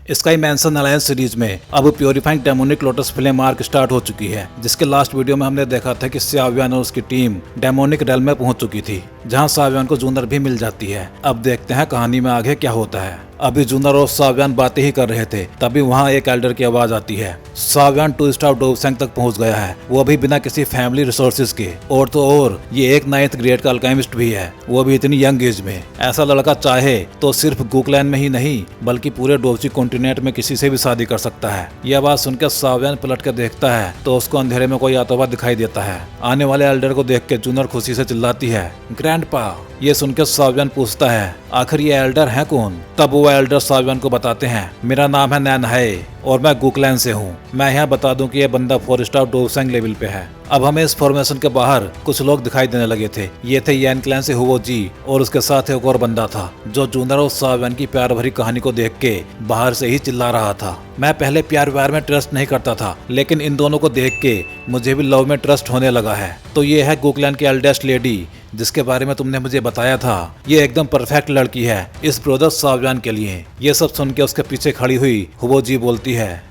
Sky मैंसन alliance series में अब purifying demonic lotus flame arc start हो चुकी है, जिसके लास्ट वीडियो में हमने देखा था कि सावियन और उसकी टीम डेमोनिक रेल में पहुंच चुकी थी, जहां सावियन को जूनर भी मिल जाती है। अब देखते हैं कहानी में आगे क्या होता है। अभी जूनर और सावियन बातें ही कर रहे थे, तभी वहां एक एल्डर की आवाज आती है। सावियन 2 स्टार डोवसेंग तक पहुंच गया है, वो भी बिना किसी फैमिली रिसोर्सेज के। और तो और ये एक 9th ग्रेड का अल्केमिस्ट भी है, वो भी इतनी यंग एज में। ऐसा लड़का चाहे तो सिर्फ गुकलैंड में ही नहीं बल्कि पूरे डोवसी कॉन्टिनेंट में किसी से भी शादी कर सकता है। यह बात सुनकर सावियन पलट कर देखता है तो उसको अंधेरे में कोई आता हुआ दिखाई देता है। आने वाले एल्डर को देख के जूनर खुशी से चिल्लाती है, ग्रैंडपा। ये सुनकर सावियन पूछता है, आखिर ये एल्डर है कौन? तब वो एल्डर सावियन को बताते हैं, मेरा नाम है नैनहाई और मैं गुकलैंड से हूँ। मैं यहाँ बता दूं कि ये बंदा 4 स्टार डोवसेंग लेवल पे है। अब हमें इस फॉर्मेशन के बाहर कुछ लोग दिखाई देने लगे थे। ये थे यैन क्लैन से हुवो जी और उसके साथ एक और बंदा था जो जूनर और सावियन की प्यार भरी कहानी को देख के बाहर से ही चिल्ला रहा था। मैं पहले प्यार व्यार में ट्रस्ट नहीं करता था, लेकिन इन दोनों को देख के मुझे भी लव में ट्रस्ट होने लगा है। तो ये है गुकलैंड की एल्डेस्ट लेडी जिसके बारे में तुमने मुझे बताया था। ये एकदम परफेक्ट लड़की है इस ब्रदर सावियन के लिए। ये सब सुन के उसके पीछे खड़ी हुई हुवो जी बोलती है,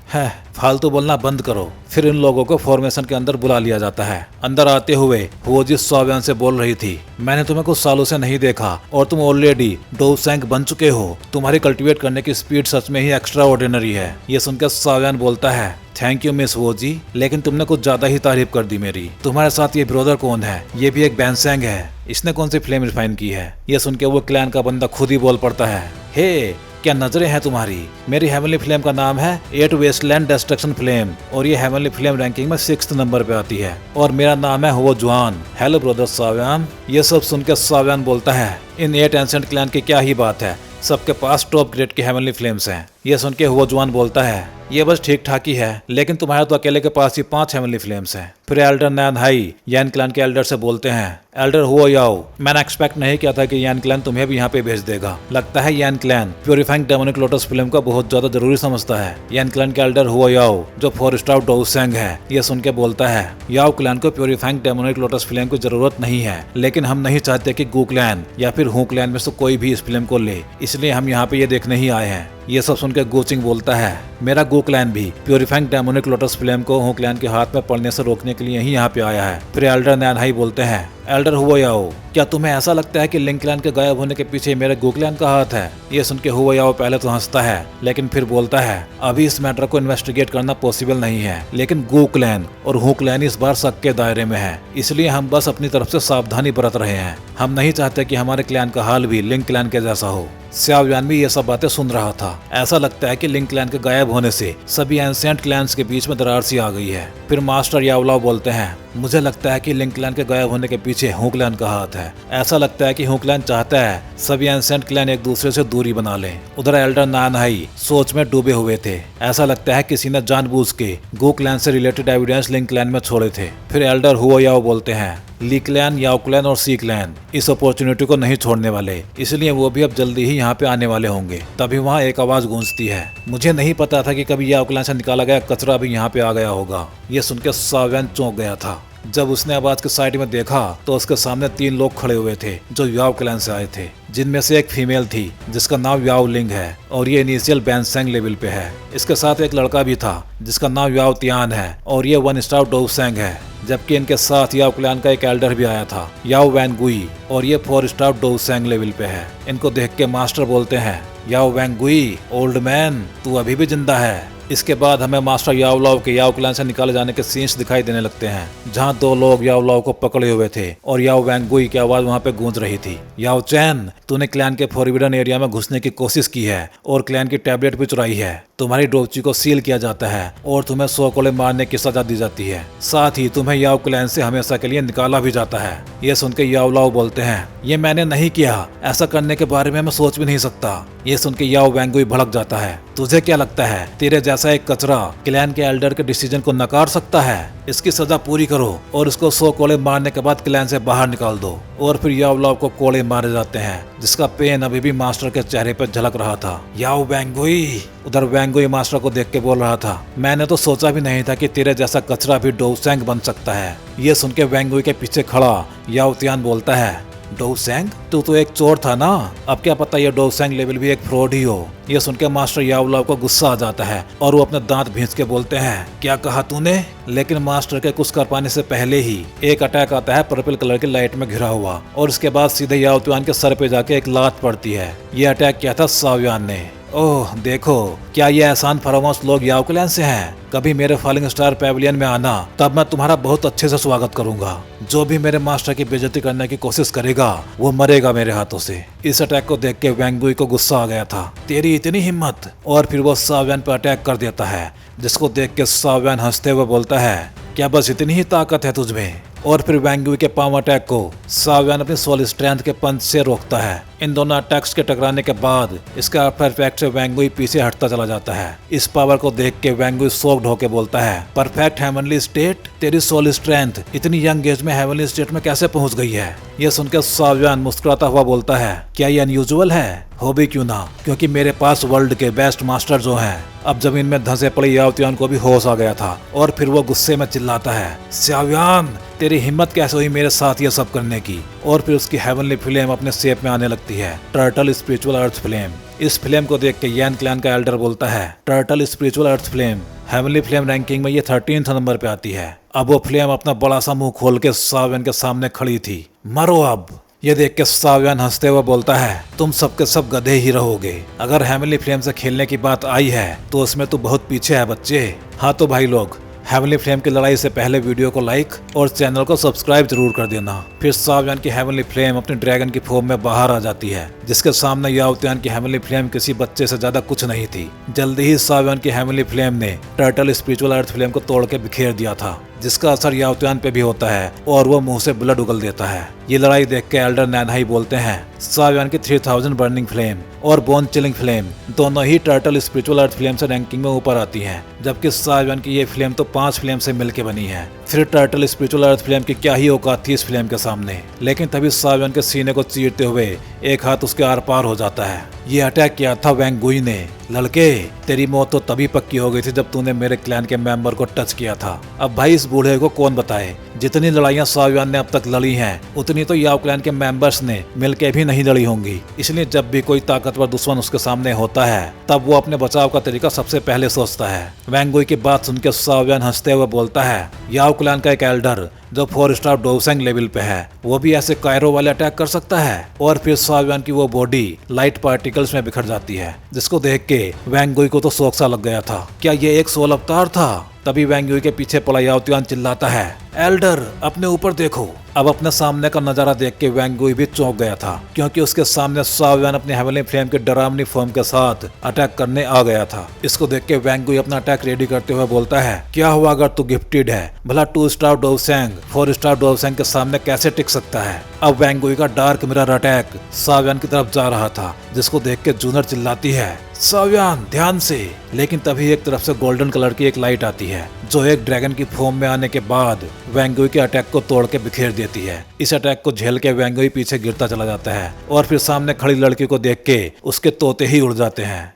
फालतू बोलना बंद करो। फिर इन लोगों को फॉर्मेशन के अंदर बुला लिया जाता है। अंदर आते हुए हुवो जी सावियन से बोल रही थी, मैंने तुम्हें कुछ सालों से नहीं देखा और तुम ऑलरेडी डोवसेंग बन चुके हो। तुम्हारी कल्टीवेट करने की स्पीड सच में ही एक्स्ट्रा ऑर्डिनरी है। ये सुनकर सावियन बोलता है, थैंक यू मिस हुवो जी, लेकिन तुमने कुछ ज्यादा ही तारीफ कर दी मेरी। तुम्हारे साथ ये ब्रदर कौन है? ये भी एक बैंसेंग है, इसने कौन सी फ्लेम रिफाइन की है? ये सुन के वो क्लैन का बंदा खुद ही बोल पड़ता है, हे क्या नजरें हैं तुम्हारी? मेरी हेवनली फ्लेम का नाम है 8 वेस्टलैंड डिस्ट्रक्शन फ्लेम और ये हेवनली फ्लेम रैंकिंग में 6th नंबर पे आती है और मेरा नाम है हुवो जुआन। हेलो ब्रदर सावियन। ये सब सुनकर सावियन बोलता है, इन 8 एंसेंट क्लैन की क्या ही बात है, सबके पास टॉप ग्रेड की हेवनली फ्लेम्स हैं। ये सुन के हुवो जुआन बोलता है, ये बस ठीक ठाक ही है, लेकिन तुम्हारे तो अकेले के पास ही 5 हेवनली फ्लेम्स हैं। फिर एल्डर नैनहाई यैन क्लैन के एल्डर से बोलते हैं, एल्डर हुवो याओ, मैंने एक्सपेक्ट नहीं किया था कि यैन क्लैन तुम्हें भी यहाँ पे भेज देगा। लगता है Yan clan purifying demonic lotus flame को बहुत ज्यादा जरूरी समझता है। यैन क्लैन के एल्डर हुवो याओ जो 4 स्टार डोवसेंग है, ये सुन के बोलता है, याओ क्लैन को प्योरीफाइंग डेमोनिक लोटस फ्लेम की जरूरत नहीं है, लेकिन हम नहीं चाहते कि गू क्लैन या फिर हू क्लैन में से कोई भी इस फ्लेम को ले, इसलिए हम यहाँ पे ये देखने ही आए हैं। ये सब सुनकर गोचिंग बोलता है, मेरा गो क्लैन भी प्योरीफाइंग डेमोनिक लोटस फ्लेम को हू क्लैन के हाथ में पड़ने से रोकने के लिए ही यहाँ पे आया है। फिर एल्डर नैनहाई बोलते हैं, एल्डर हुवो याओ, क्या तुम्हें ऐसा लगता है कि लिंक क्लैन के गायब होने के पीछे मेरे गो क्लैन का हाथ है? ये सुन के हुवो याओ पहले तो हंसता है, लेकिन फिर बोलता है, अभी इस मैटर को इन्वेस्टिगेट करना पॉसिबल नहीं है, लेकिन गो क्लैन और हू क्लैन इस बार शक के दायरे में है, इसलिए हम बस अपनी तरफ से सावधानी बरत रहे हैं। हम नहीं चाहते कि हमारे क्लैन का हाल भी लिंक क्लैन के जैसा हो। सावियन भी ये सब बातें सुन रहा था। ऐसा लगता है कि लिंक क्लैन के गायब होने से सभी एंसेंट क्लैंस के बीच में दरार सी आ गई है। फिर मास्टर यावलाओ बोलते हैं, मुझे लगता है कि लिंक क्लैन के गायब होने के पीछे हू क्लैन का हाथ है। ऐसा लगता है कि हू क्लैन चाहता है सभी एंसेंट क्लैन एक दूसरे से दूरी बना लें। उधर एल्डर नैनहाई सोच में डूबे हुए थे। ऐसा लगता है किसी ने जानबूझ के गो क्लैन से रिलेटेड एविडेंस लिंक क्लैन में छोड़े थे। फिर एल्डर हुवो याओ बोलते हैं, ली क्लैन, याओ क्लैन और सी क्लैन इस अपॉर्चुनिटी को नहीं छोड़ने वाले, इसलिए वो भी अब जल्दी ही यहाँ पे आने वाले होंगे। तभी वहाँ एक आवाज गूंजती है, मुझे नहीं पता था कि कभी याओ क्लैन से निकाला गया कचरा भी यहाँ पे आ गया होगा। ये सुनकर सावियन चौंक गया था। जब उसने आवाज के साइड में देखा तो उसके सामने 3 लोग खड़े हुए थे जो याओ क्लैन से आए थे, जिनमें से एक फीमेल थी जिसका नाम याओ लिंग है और ये इनिशियल बैंसेंग लेवल पे है। इसके साथ एक लड़का भी था जिसका नाम याओ तियान है और ये 1 स्टार डोवसेंग है, जबकि इनके साथ याओ क्लैन का एक एल्डर भी आया था, याओ वैंगुई, और ये 4 स्टार डोवसेंग लेवल पे है। इनको देख के मास्टर बोलते हैं, याओ वैंगुई ओल्ड मैन, तू अभी भी जिंदा है। इसके बाद हमें मास्टर यावलाओ के याओ क्लैन से निकाले जाने के सीन्स दिखाई देने लगते हैं, जहां 2 लोग यावलाओ को पकड़े हुए थे और याओ वैंगुई की आवाज वहां पे गूंज रही थी, याओ चैन, तूने क्लैन के फॉरबिडन एरिया में घुसने की कोशिश की है और क्लैन की टैबलेट भी चुराई है। तुम्हारी डोवची को सील किया जाता है और तुम्हें 100 कोड़े मारने की सजा दी जाती है। साथ ही तुम्हें याओ क्लैन से हमेशा के लिए निकाला भी जाता है। ये सुनकर यावलाओ बोलते हैं, ये मैंने नहीं किया, ऐसा करने के बारे में मैं सोच भी नहीं सकता। ये सुन के याओ वैंगुई भड़क जाता है, तुझे क्या लगता है तेरे जैसा एक कचरा क्लैन के एल्डर के डिसीजन को नकार सकता है? इसकी सजा पूरी करो और उसको 100 कोड़े मारने के बाद क्लैन से बाहर निकाल दो। और फिर यावलाओ को कोड़े मारे जाते हैं, जिसका पेन अभी भी मास्टर के चेहरे पर झलक रहा था। याओ वैंगुई। उधर वैंगुई मास्टर को देख के बोल रहा था, मैंने तो सोचा भी नहीं था कि तेरे जैसा कचरा भी डोवसेंग बन सकता है। ये सुन के वैंगुई के पीछे खड़ा याओ तियान बोलता है, डोसेंग, तू तो एक चोर था ना, अब क्या पता ये डोसेंग लेवल भी एक फ्रॉड ही हो। ये सुन के मास्टर यावलाव को गुस्सा आ जाता है और वो अपने दांत भींच के बोलते हैं, क्या कहा तूने? लेकिन मास्टर के कुछ कर पाने से पहले ही एक अटैक आता है पर्पल कलर की लाइट में घिरा हुआ, और उसके बाद सीधे याओ तुआन के सर पे जाके एक लात पड़ती है। ये अटैक किया था साव्यान ने। ओह देखो, क्या ये एहसान फरामोश लोग याओ क्लैन से हैं? कभी मेरे फॉलिंग स्टार पैविलियन में आना, तब मैं तुम्हारा बहुत अच्छे से स्वागत करूंगा। जो भी मेरे मास्टर की बेइज्जती करने की कोशिश करेगा वो मरेगा मेरे हाथों से। इस अटैक को देख के वैंग गुई को गुस्सा आ गया था, तेरी इतनी हिम्मत, और फिर वो साव्यान पर अटैक कर देता है, जिसको देख के साव्यान हंसते हुए बोलता है, क्या बस इतनी ही ताकत है तुझमें? और फिर वैंग गुई के पाम अटैक को साव्यान अपनी सोल स्ट्रेंथ के पंच से रोकता है। इन दोनों अटैक्स के टकराने के बाद इसका परफेक्ट से वैंग गुई पीछे हटता चला जाता है। इस पावर को देख के वैंग गुई शॉक्ड होकर बोलता है, परफेक्ट हेवनली स्टेट? तेरी सोल स्ट्रेंथ इतनी यंग एज में हेवनली स्टेट में कैसे पहुंच गई है? ये सुनकर साव्यान मुस्कुराता हुआ बोलता है, क्या ये अनयूजुअल है? हो भी क्यों ना, क्योंकि मेरे पास वर्ल्ड के बेस्ट मास्टर जो हैं। अब जमीन में धंसे पड़े याओ तुआन को भी होश आ गया था, और फिर वो गुस्से में चिल्लाता है, साव्यान तेरी हिम्मत कैसे हुई मेरे साथ ये सब करने की? और फिर उसकी हेवनली फ्लेम अपने शेप में आने लगती है, टर्टल स्पिरिचुअल अर्थ फ्लेम। इस फ्लेम को देख के यान क्लैन का एल्डर बोलता है, टर्टल स्पिरिचुअल अर्थ फ्लेम हेवनली फ्लेम रैंकिंग में ये 13th नंबर पे आती है। अब वो फ्लेम अपना बड़ा सा मुंह खोल के साव्यान के सामने खड़ी थी। मरो अब। ये देख के साव्यान हंसते हुए बोलता है, तुम सबके सब गधे ही रहोगे। अगर हेवनली फ्लेम से खेलने की बात आई है तो उसमें तो बहुत पीछे है बच्चे। हाँ तो भाई लोग, हेवनली फ्लेम की लड़ाई से पहले वीडियो को लाइक और चैनल को सब्सक्राइब जरूर कर देना। फिर साव्यान की हेवनली फ्लेम अपनी ड्रैगन की फॉर्म में बाहर आ जाती है, जिसके सामने याओ तुआन की हेवनली फ्लेम किसी बच्चे से ज्यादा कुछ नहीं थी। जल्दी ही साव्यान की हेवनली फ्लेम ने टर्टल स्पिरिचुअल अर्थ फ्लेम को तोड़ के बिखेर दिया था, जिसका असर याओ तुआन पे भी होता है और वो मुंह से ब्लड उगल देता है। ये लड़ाई देख के एल्डर नैनहाई बोलते हैं, साव्यान की 3000 बर्निंग फ्लेम और बोन चिलिंग फ्लेम दोनों ही टर्टल स्पिरिचुअल अर्थ फ्लेम से रैंकिंग में ऊपर आती हैं, जबकि साव्यान की ये फ्लेम तो 5 फ्लेम से मिलकर बनी है। फिर टर्टल स्पिरिचुअल अर्थ फ्लेम की क्या ही औकात थी इस फ्लेम के सामने। लेकिन तभी साव्यान के सीने को चीरते हुए एक हाथ उसके आर पार हो जाता है। ये अटैक किया था वैंग गुई ने। लड़के, तेरी मौत तो तभी पक्की हो गई थी जब तूने मेरे क्लैन के मेंबर को टच किया था। अब भाई इस बूढ़े को कौन बताए, जितनी लड़ाइयां साव्यान ने अब तक लड़ी हैं उतनी तो याओ क्लैन के मेंबर्स ने मिलके भी नहीं लड़ी होंगी। इसलिए जब भी कोई ताकतवर दुश्मन उसके सामने होता है तब वो अपने बचाव का तरीका सबसे पहले सोचता है। वैंग गुई की बात सुनकर साव्यान हंसते हुए बोलता है, याओ क्लैन का एक एल्डर जो 4 स्टार डोसेंग लेवल पे है, वो भी ऐसे कायरो वाले अटैक कर सकता है? और फिर साव्यान की वो बॉडी लाइट पार्टिकल्स में बिखर जाती है, जिसको देख के वैंग गुई को तो शौक सा लग गया था। क्या ये एक सोल अवतार था? तभी वैंग गुई के पीछे पड़ा याओ तुआन चिल्लाता है, एल्डर अपने ऊपर देखो। अब अपने सामने का नजारा देख के वैंग गुई भी चौंक गया था, क्योंकि उसके सामने साव्यान अपनी हेवनली फ्लेम के डरावनी फॉर्म के साथ अटैक करने आ गया था। इसको देख के वैंग गुई अपना अटैक रेडी करते हुए बोलता है, क्या हुआ अगर तू गिफ्टेड है? भला 2 स्टार डोसेंग 4 स्टार डोसेंग के सामने कैसे टिक सकता है? अब वैंग गुई का डार्क मिरर अटैक साव्यान की तरफ जा रहा था, जिसको देख के जूनर चिल्लाती है, साव्यान ध्यान से। लेकिन तभी एक तरफ से गोल्डन कलर की एक लाइट आती है, जो एक ड्रैगन की फॉर्म में आने के बाद वैंग गुई के अटैक को तोड़ के बिखेर देती है। इस अटैक को झेल के वैंग गुई पीछे गिरता चला जाता है, और फिर सामने खड़ी लड़की को देख के उसके तोते ही उड़ जाते हैं।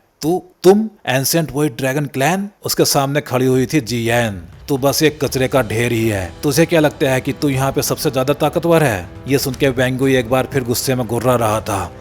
तुम एंशिएंट वॉइड ड्रैगन क्लैन? उसके सामने खड़ी हुई थी जियन। तू बस एक कचरे का ढेर ही है। तुझे क्या लगता है कि तू यहाँ पे सबसे ज्यादा ताकतवर है? ये सुन के वैंग गुई एक बार फिर गुस्से में घुर्रा रहा था।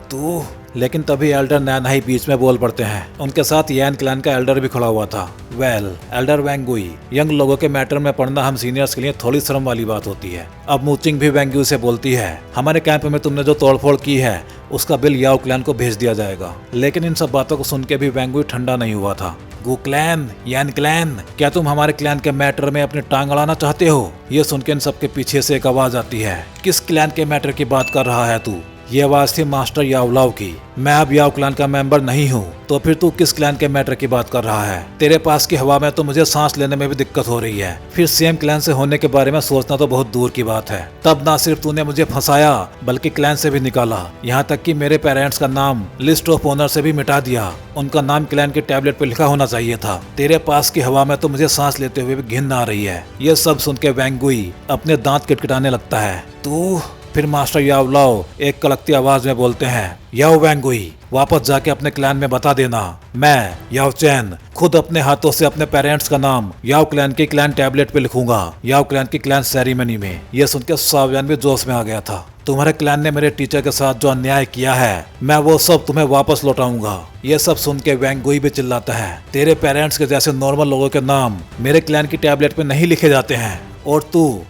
लेकिन तभी एल्डर नैनहाई बीच में बोल पड़ते हैं। उनके साथ यान क्लैन का एल्डर भी खड़ा हुआ था। एल्डर वैंग गुई, यंग लोगों के मैटर में पढ़ना हम सीनियर्स के लिए थोड़ी शर्म वाली बात होती है। अब मूचिंग भी वैंग गुई से बोलती है, हमारे कैंप में तुमने जो तोड़फोड़ की है उसका बिल याओ क्लैन को भेज दिया जाएगा। लेकिन इन सब बातों को सुन के भी वैंग गुई ठंडा नहीं हुआ था। गु क्लैन, यान क्लैन, क्या तुम हमारे क्लैन के मैटर में अपनी टांग अड़ाना चाहते हो? ये सुन के इन सबके पीछे से एक आवाज आती है, किस क्लैन के मैटर की बात कर रहा है तू? ये आवाज थी मास्टर यावलाव की। मैं अब याओ क्लैन का मेंबर नहीं हूँ, तो फिर तू किस क्लैन के मैटर की बात कर रहा है? तेरे पास की हवा में तो मुझे सांस लेने में भी दिक्कत हो रही है, फिर सेम क्लैन से होने के बारे में सोचना तो बहुत दूर की बात है। तब ना सिर्फ तूने मुझे फंसाया बल्कि क्लैन से भी निकाला, यहाँ तक कि मेरे पेरेंट्स का नाम लिस्ट ऑफ ऑनर से भी मिटा दिया। उनका नाम क्लैन के टैबलेट पे लिखा होना चाहिए था। तेरे पास की हवा में तो मुझे सांस लेते हुए भी घिन आ रही है। ये सब सुन के वैंग गुई अपने दांत किटकिटाने लगता है। फिर मास्टर यावलाव एक कलकती आवाज में बोलते हैं, याओ वैंग गुई, वापस जाके अपने क्लैन में बता देना मैं याओ चैन खुद अपने हाथों से अपने पेरेंट्स का नाम याओ क्लैन के क्लैन टैबलेट पे लिखूंगा याओ क्लैन की क्लैन सेरेमनी में। ये सुनकर सावियन भी जोश में आ गया था। तुम्हारे क्लैन ने मेरे टीचर के साथ जो अन्याय किया है मैं वो सब तुम्हें वापस लौटाऊंगा। ये सब सुन के वैंग गुई भी चिल्लाता है, तेरे पेरेंट्स के जैसे नॉर्मल लोगों के नाम मेरे क्लैन की टैबलेट पे नहीं लिखे जाते हैं। और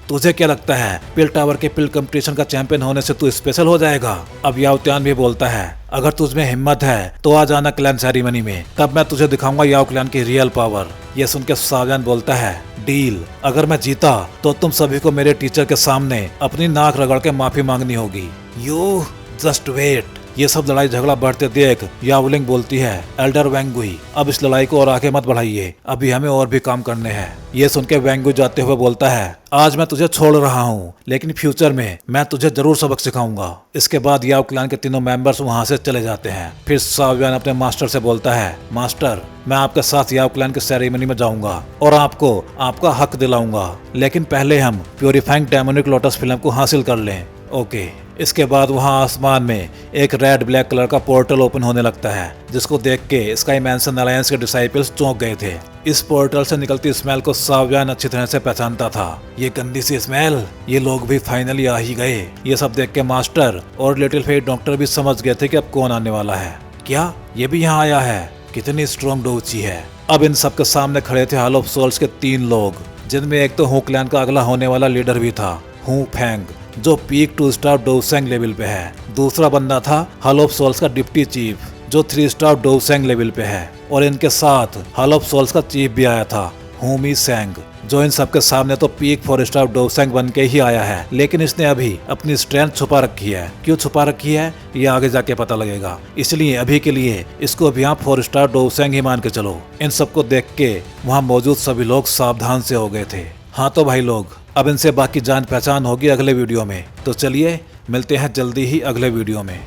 तुझे क्या लगता है पिल टावर के पिल कंपटीशन का चैंपियन होने से तू स्पेशल हो जाएगा? अब याओ त्यान भी बोलता है, अगर तुझमें हिम्मत है तो आ जाना क्लैन सेरेमनी में, तब मैं तुझे दिखाऊंगा याओ क्लैन की रियल पावर। ये सुन के सावियन बोलता है, डील, अगर मैं जीता तो तुम सभी को मेरे टीचर के सामने अपनी नाक रगड़ के माफी मांगनी होगी। You just wait. ये सब लड़ाई झगड़ा बढ़ते देख याओलिंग बोलती है, एल्डर वैंग गुई, अब इस लड़ाई को और आगे मत बढ़ाइए, अभी हमें और भी काम करने हैं। ये सुन के वैंग गुई जाते हुए बोलता है, आज मैं तुझे छोड़ रहा हूँ लेकिन फ्यूचर में मैं तुझे जरूर सबक सिखाऊंगा। इसके बाद याओ क्लैन के तीनों मेंबर्स वहाँ से चले जाते हैं। फिर सावियन अपने मास्टर से बोलता है, मास्टर, मैं आपके साथ याओ क्लैन की सेरेमनी में जाऊंगा और आपको आपका हक दिलाऊंगा, लेकिन पहले हम प्योरीफाइंग डेमोनिक लोटस फिल्म को हासिल कर लें। ओके। इसके बाद वहां आसमान में एक रेड ब्लैक कलर का पोर्टल ओपन होने लगता है, जिसको देख के स्काई मैंसन अलायंस के डिसाइपल्स चौंक गए थे। इस पोर्टल से निकलती स्मेल को सावियन अच्छी तरह से पहचानता था। ये गंदी सी स्मेल, ये लोग भी फाइनली आ ही गए। ये सब देख के मास्टर और लिटिल फेट डॉक्टर भी समझ गए थे कि अब कौन आने वाला है। क्या ये भी यहाँ आया है? कितनी स्ट्रॉन्ग डोची है। अब इन सबके सामने खड़े थे हॉल ऑफ सोल्स के 3 लोग, जिनमें एक तो हू क्लैन का अगला होने वाला लीडर भी था, हू फेंग, जो पीक 2 स्टार डोसेंग लेवल पे है। दूसरा बंदा था हॉल ऑफ सोल्स का डिप्टी चीफ, जो 3 स्टार डोसेंग लेवल पे है। और इनके साथ हॉल ऑफ सोल्स का चीफ भी आया था, हुमी सेंग, जो इन सबके सामने तो पीक 4 स्टार डोसेंग बन के ही आया है, लेकिन इसने अभी अपनी स्ट्रेंथ छुपा रखी है। क्यों छुपा रखी है ये आगे जाके पता लगेगा, इसलिए अभी के लिए इसको अभी आप 4 स्टार डोसेंग ही मान के चलो। इन सबको देख के वहाँ मौजूद सभी लोग सावधान से हो गए थे। हाँ तो भाई लोग, अब इनसे बाकी जान पहचान होगी अगले वीडियो में। तो चलिए मिलते हैं जल्दी ही अगले वीडियो में।